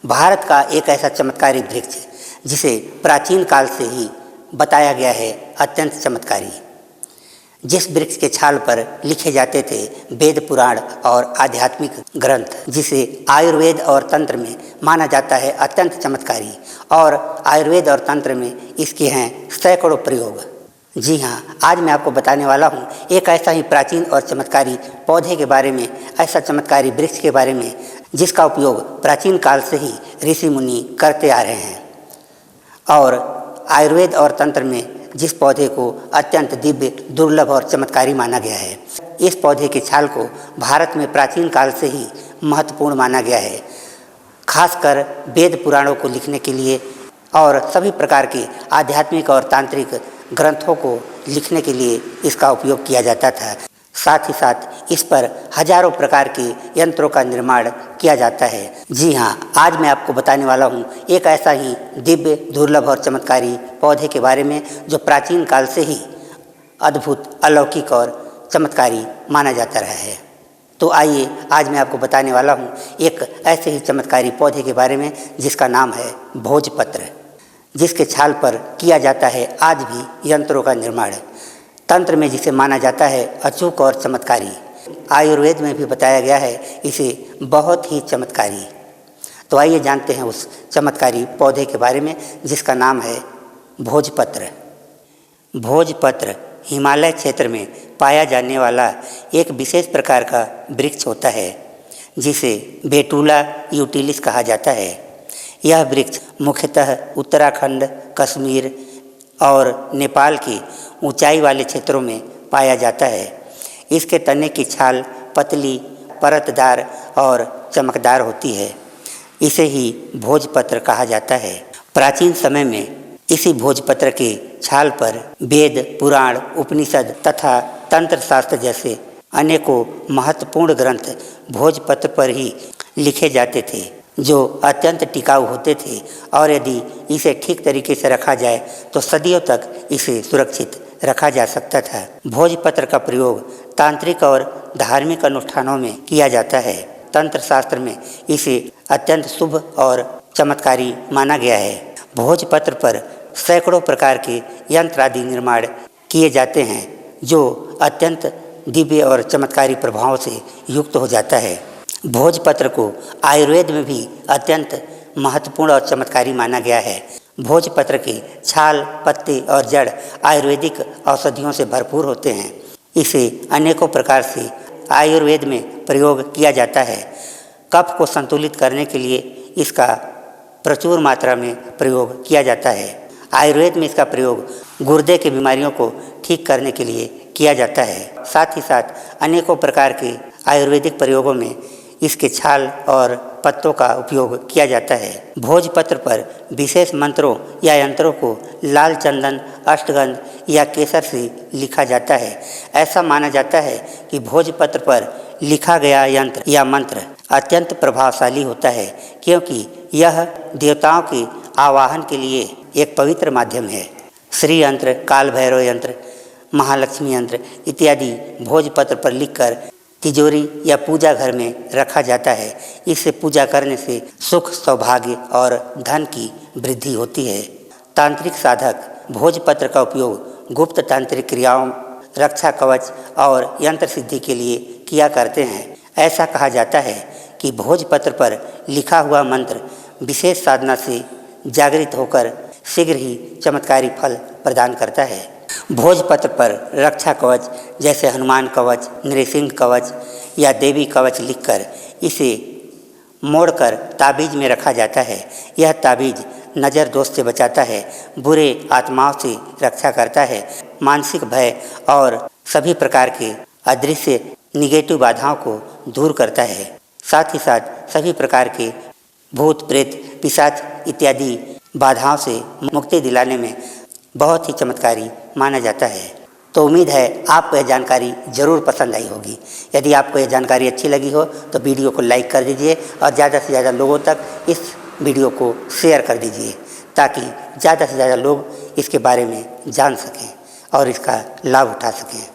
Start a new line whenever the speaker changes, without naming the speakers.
भारत का एक ऐसा चमत्कारी वृक्ष जिसे प्राचीन काल से ही बताया गया है अत्यंत चमत्कारी। जिस वृक्ष के छाल पर लिखे जाते थे वेद पुराण और आध्यात्मिक ग्रंथ, जिसे आयुर्वेद और तंत्र में माना जाता है अत्यंत चमत्कारी, और आयुर्वेद और तंत्र में इसके हैं सैकड़ों प्रयोग। जी हाँ, आज मैं आपको बताने वाला हूँ एक ऐसा ही प्राचीन और चमत्कारी पौधे के बारे में, ऐसा चमत्कारी वृक्ष के बारे में जिसका उपयोग प्राचीन काल से ही ऋषि मुनि करते आ रहे हैं, और आयुर्वेद और तंत्र में जिस पौधे को अत्यंत दिव्य, दुर्लभ और चमत्कारी माना गया है। इस पौधे की छाल को भारत में प्राचीन काल से ही महत्वपूर्ण माना गया है, खासकर वेद पुराणों को लिखने के लिए और सभी प्रकार के आध्यात्मिक और तांत्रिक ग्रंथों को लिखने के लिए इसका उपयोग किया जाता था। साथ ही साथ इस पर हजारों प्रकार के यंत्रों का निर्माण किया जाता है। जी हाँ, आज मैं आपको बताने वाला हूँ एक ऐसा ही दिव्य, दुर्लभ और चमत्कारी पौधे के बारे में जो प्राचीन काल से ही अद्भुत, अलौकिक और चमत्कारी माना जाता रहा है। तो आइए, आज मैं आपको बताने वाला हूँ एक ऐसे ही चमत्कारी पौधे के बारे में जिसका नाम है भोजपत्र, जिसके छाल पर किया जाता है आज भी यंत्रों का निर्माण। तंत्र में जिसे माना जाता है अचूक और चमत्कारी, आयुर्वेद में भी बताया गया है इसे बहुत ही चमत्कारी। तो आइए जानते हैं उस चमत्कारी पौधे के बारे में जिसका नाम है भोजपत्र। भोजपत्र हिमालय क्षेत्र में पाया जाने वाला एक विशेष प्रकार का वृक्ष होता है जिसे बेटुला यूटिलिस कहा जाता है। यह वृक्ष मुख्यतः उत्तराखंड, कश्मीर और नेपाल के ऊंचाई वाले क्षेत्रों में पाया जाता है। इसके तने की छाल पतली, परतदार और चमकदार होती है। इसे ही भोजपत्र कहा जाता है। प्राचीन समय में इसी भोजपत्र के छाल पर वेद, पुराण, उपनिषद तथा तंत्र शास्त्र जैसे अनेकों महत्वपूर्ण ग्रंथ भोजपत्र पर ही लिखे जाते थे, जो अत्यंत टिकाऊ होते थे, और यदि इसे ठीक तरीके से रखा जाए तो सदियों तक इसे सुरक्षित रखा जा सकता था। भोजपत्र का प्रयोग तांत्रिक और धार्मिक अनुष्ठानों में किया जाता है। तंत्र शास्त्र में इसे अत्यंत शुभ और चमत्कारी माना गया है। भोजपत्र पर सैकड़ों प्रकार के यंत्र आदि निर्माण किए जाते हैं जो अत्यंत दिव्य और चमत्कारी प्रभावों से युक्त हो जाता है। भोजपत्र को आयुर्वेद में भी अत्यंत महत्वपूर्ण और चमत्कारी माना गया है। भोजपत्र के छाल, पत्ते और जड़ आयुर्वेदिक औषधियों से भरपूर होते हैं। इसे अनेकों प्रकार से आयुर्वेद में प्रयोग किया जाता है। कफ को संतुलित करने के लिए इसका प्रचुर मात्रा में प्रयोग किया जाता है। आयुर्वेद में इसका प्रयोग गुर्दे की बीमारियों को ठीक करने के लिए किया जाता है। साथ ही साथ अनेकों प्रकार के आयुर्वेदिक प्रयोगों में इसके छाल और पत्तों का उपयोग किया जाता है। भोजपत्र पर विशेष मंत्रों या यंत्रों को लाल चंदन, अष्टगंध या केसर से लिखा जाता है। ऐसा माना जाता है कि भोजपत्र पर लिखा गया यंत्र या मंत्र अत्यंत प्रभावशाली होता है, क्योंकि यह देवताओं के आवाहन के लिए एक पवित्र माध्यम है। श्री यंत्र, काल भैरव यंत्र, महालक्ष्मी यंत्र इत्यादि भोजपत्र पर लिखकर तिजोरी या पूजा घर में रखा जाता है। इससे पूजा करने से सुख, सौभाग्य और धन की वृद्धि होती है। तांत्रिक साधक भोजपत्र का उपयोग गुप्त तांत्रिक क्रियाओं, रक्षा कवच और यंत्र सिद्धि के लिए किया करते हैं। ऐसा कहा जाता है कि भोजपत्र पर लिखा हुआ मंत्र विशेष साधना से जागृत होकर शीघ्र ही चमत्कारी फल प्रदान करता है। भोजपत्र पर रक्षा कवच जैसे हनुमान कवच, नृसिंह कवच या देवी कवच लिखकर इसे मोड़कर ताबीज में रखा जाता है। यह ताबीज नज़र दोष से बचाता है, बुरे आत्माओं से रक्षा करता है, मानसिक भय और सभी प्रकार के अदृश्य निगेटिव बाधाओं को दूर करता है। साथ ही साथ सभी प्रकार के भूत, प्रेत, पिशाच इत्यादि बाधाओं से मुक्ति दिलाने में बहुत ही चमत्कारी माना जाता है। तो उम्मीद है आपको यह जानकारी ज़रूर पसंद आई होगी। यदि आपको यह जानकारी अच्छी लगी हो तो वीडियो को लाइक कर दीजिए और ज़्यादा से ज़्यादा लोगों तक इस वीडियो को शेयर कर दीजिए, ताकि ज़्यादा से ज़्यादा लोग इसके बारे में जान सकें और इसका लाभ उठा सकें।